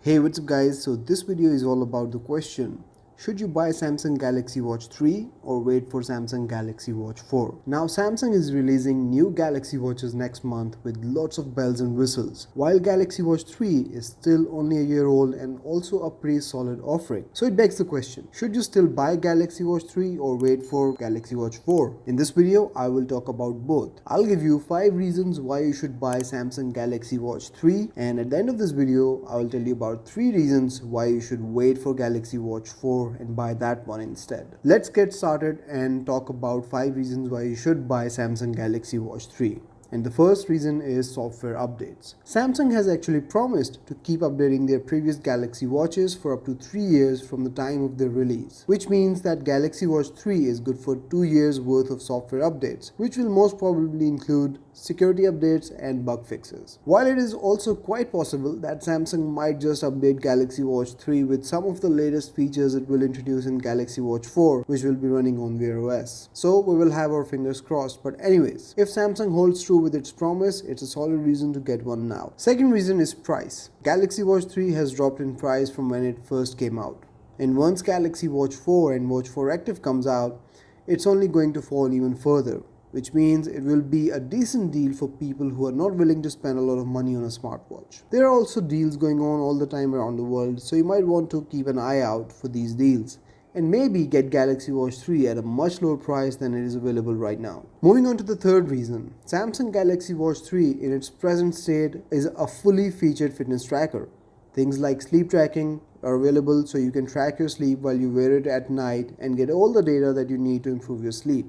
Hey, what's up guys? So this video is all about the question, should you buy Samsung Galaxy Watch 3 or wait for Samsung Galaxy Watch 4? Now Samsung is releasing new Galaxy Watches next month with lots of bells and whistles, while Galaxy Watch 3 is still only a year old and also a pretty solid offering. So it begs the question, should you still buy Galaxy Watch 3 or wait for Galaxy Watch 4? In this video, I will talk about both. I'll give you 5 reasons why you should buy Samsung Galaxy Watch 3, and at the end of this video, I will tell you about 3 reasons why you should wait for Galaxy Watch 4 and buy that one instead. Let's get started and talk about 5 reasons why you should buy Samsung Galaxy Watch 3. And the first reason is software updates. Samsung has actually promised to keep updating their previous Galaxy Watches for up to 3 years from the time of their release, which means that Galaxy Watch 3 is good for 2 years worth of software updates, which will most probably include security updates and bug fixes. While it is also quite possible that Samsung might just update Galaxy Watch 3 with some of the latest features it will introduce in Galaxy Watch 4, which will be running on Wear OS. So we will have our fingers crossed. But anyways, if Samsung holds true with its promise, it's a solid reason to get one now. Second reason is price. Galaxy Watch 3 has dropped in price from when it first came out. And once Galaxy Watch 4 and Watch 4 Active comes out, it's only going to fall even further, which means it will be a decent deal for people who are not willing to spend a lot of money on a smartwatch. There are also deals going on all the time around the world, so you might want to keep an eye out for these deals and maybe get Galaxy Watch 3 at a much lower price than it is available right now. Moving on to the third reason, Samsung Galaxy Watch 3 in its present state is a fully featured fitness tracker. Things like sleep tracking are available, so you can track your sleep while you wear it at night and get all the data that you need to improve your sleep.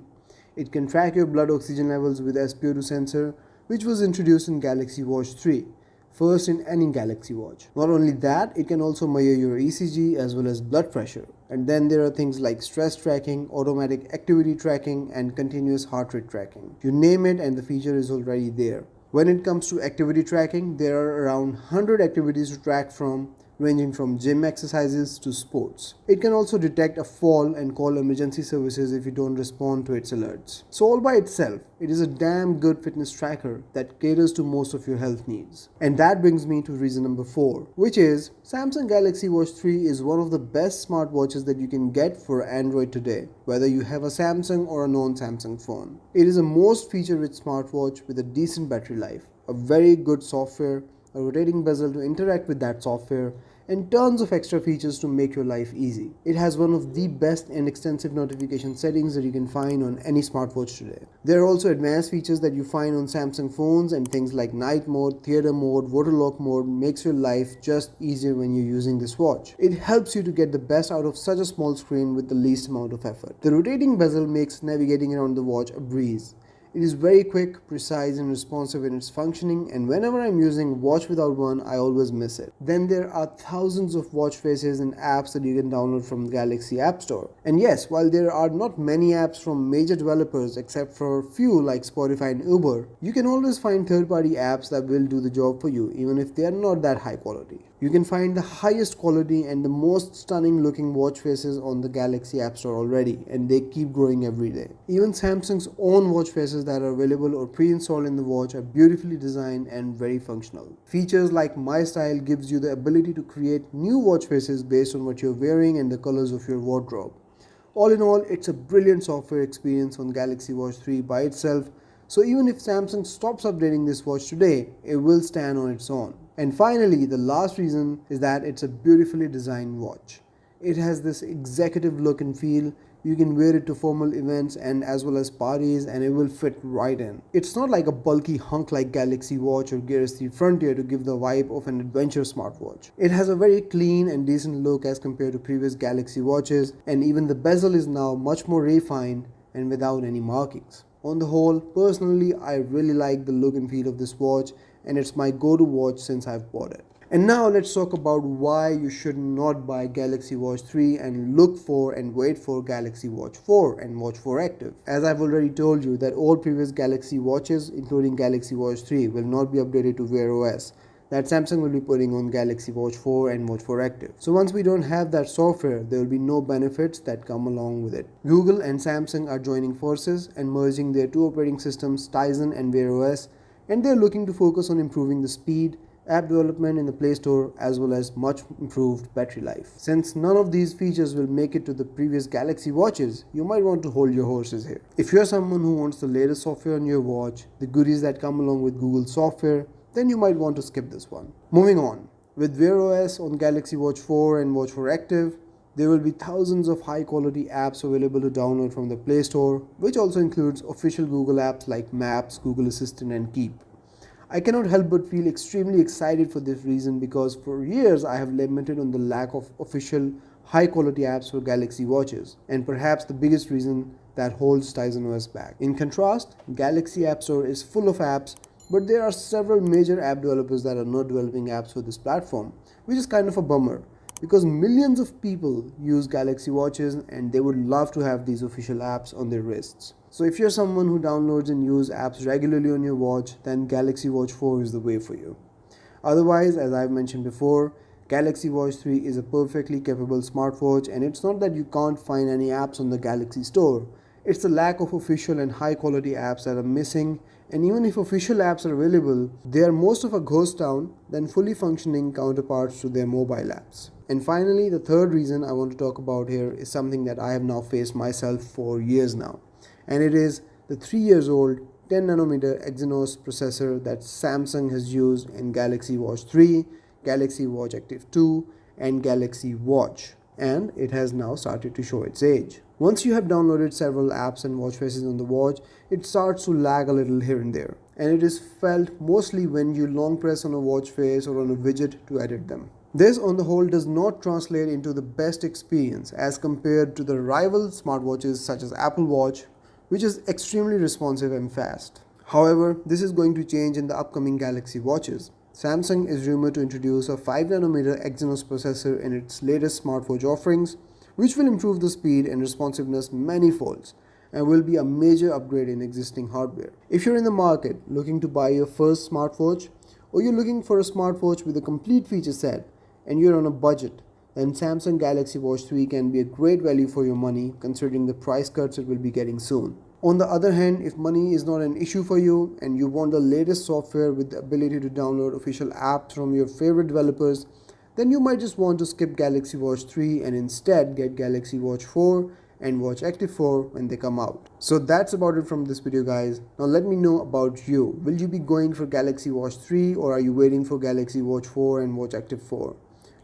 It can track your blood oxygen levels with SpO2 sensor, which was introduced in Galaxy Watch 3, first in any Galaxy Watch. Not only that, it can also measure your ECG as well as blood pressure. And then there are things like stress tracking, automatic activity tracking, and continuous heart rate tracking. You name it and the feature is already there. When it comes to activity tracking, there are around 100 activities to track from, ranging from gym exercises to sports. It can also detect a fall and call emergency services if you don't respond to its alerts. So all by itself, it is a damn good fitness tracker that caters to most of your health needs. And that brings me to reason number 4, which is Samsung Galaxy Watch 3 is one of the best smartwatches that you can get for Android today, whether you have a Samsung or a non-Samsung phone. It is a most feature-rich smartwatch with a decent battery life, a very good software, a rotating bezel to interact with that software, and tons of extra features to make your life easy. It has one of the best and extensive notification settings that you can find on any smartwatch today. There are also advanced features that you find on Samsung phones, and things like night mode, theater mode, water lock mode makes your life just easier when you're using this watch. It helps you to get the best out of such a small screen with the least amount of effort. The rotating bezel makes navigating around the watch a breeze. It is very quick, precise, and responsive in its functioning, and whenever I'm using watch without one, I always miss it. Then there are thousands of watch faces and apps that you can download from the Galaxy App Store. And yes, while there are not many apps from major developers except for a few like Spotify and Uber, you can always find third-party apps that will do the job for you, even if they are not that high quality. You can find the highest quality and the most stunning looking watch faces on the Galaxy App Store already, and they keep growing every day. Even Samsung's own watch faces that are available or pre-installed in the watch are beautifully designed and very functional. Features like My Style gives you the ability to create new watch faces based on what you're wearing and the colors of your wardrobe. All in all, it's a brilliant software experience on Galaxy Watch 3 by itself, so even if Samsung stops updating this watch today, it will stand on its own. And finally, the last reason is that it's a beautifully designed watch. It has this executive look and feel. You can wear it to formal events and as well as parties, and it will fit right in. It's not like a bulky hunk like Galaxy Watch or Gear S3 Frontier to give the vibe of an adventure smartwatch. It has a very clean and decent look as compared to previous Galaxy watches, and even the bezel is now much more refined and without any markings. On the whole, personally, I really like the look and feel of this watch, and it's my go-to watch since I've bought it. And now let's talk about why you should not buy Galaxy Watch 3 and look for and wait for Galaxy Watch 4 and Watch 4 Active. As I've already told you that all previous Galaxy watches, including Galaxy Watch 3, will not be updated to Wear OS that Samsung will be putting on Galaxy Watch 4 and Watch 4 Active. So once we don't have that software, there will be no benefits that come along with it. Google and Samsung are joining forces and merging their two operating systems, Tizen and Wear OS, and they're looking to focus on improving the speed app development in the Play Store, as well as much improved battery life. Since none of these features will make it to the previous Galaxy watches, you might want to hold your horses here. If you're someone who wants the latest software on your watch, the goodies that come along with Google software, then you might want to skip this one. Moving on, with Wear OS on Galaxy Watch 4 and Watch 4 Active, there will be thousands of high-quality apps available to download from the Play Store, which also includes official Google apps like Maps, Google Assistant, and Keep. I cannot help but feel extremely excited for this reason because for years I have lamented on the lack of official high-quality apps for Galaxy watches, and perhaps the biggest reason that holds Tizen OS back. In contrast, Galaxy App Store is full of apps, but there are several major app developers that are not developing apps for this platform, which is kind of a bummer, because millions of people use Galaxy watches and they would love to have these official apps on their wrists. So if you're someone who downloads and uses apps regularly on your watch, then Galaxy Watch 4 is the way for you. Otherwise, as I've mentioned before, Galaxy Watch 3 is a perfectly capable smartwatch, and it's not that you can't find any apps on the Galaxy Store. It's the lack of official and high quality apps that are missing, and even if official apps are available, they are most of a ghost town than fully functioning counterparts to their mobile apps. And finally, the third reason I want to talk about here is something that I have now faced myself for years now, and it is the 3 years old 10nm Exynos processor that Samsung has used in Galaxy Watch 3, Galaxy Watch Active 2, and Galaxy Watch, and it has now started to show its age. Once you have downloaded several apps and watch faces on the watch, it starts to lag a little here and there, and it is felt mostly when you long press on a watch face or on a widget to edit them. This on the whole does not translate into the best experience as compared to the rival smartwatches such as Apple Watch, which is extremely responsive and fast. However, this is going to change in the upcoming Galaxy watches. Samsung is rumored to introduce a 5nm Exynos processor in its latest smartwatch offerings, which will improve the speed and responsiveness many folds and will be a major upgrade in existing hardware. If you're in the market looking to buy your first smartwatch, or you're looking for a smartwatch with a complete feature set and you're on a budget, then Samsung Galaxy Watch 3 can be a great value for your money considering the price cuts it will be getting soon. On the other hand, if money is not an issue for you and you want the latest software with the ability to download official apps from your favorite developers, then you might just want to skip Galaxy Watch 3 and instead get Galaxy Watch 4 and Watch Active 4 when they come out. So that's about it from this video, guys. Now let me know about you. Will you be going for Galaxy Watch 3 or are you waiting for Galaxy Watch 4 and Watch Active 4?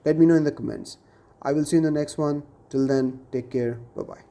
Let me know in the comments. I will see you in the next one. Till then, take care. Bye-bye.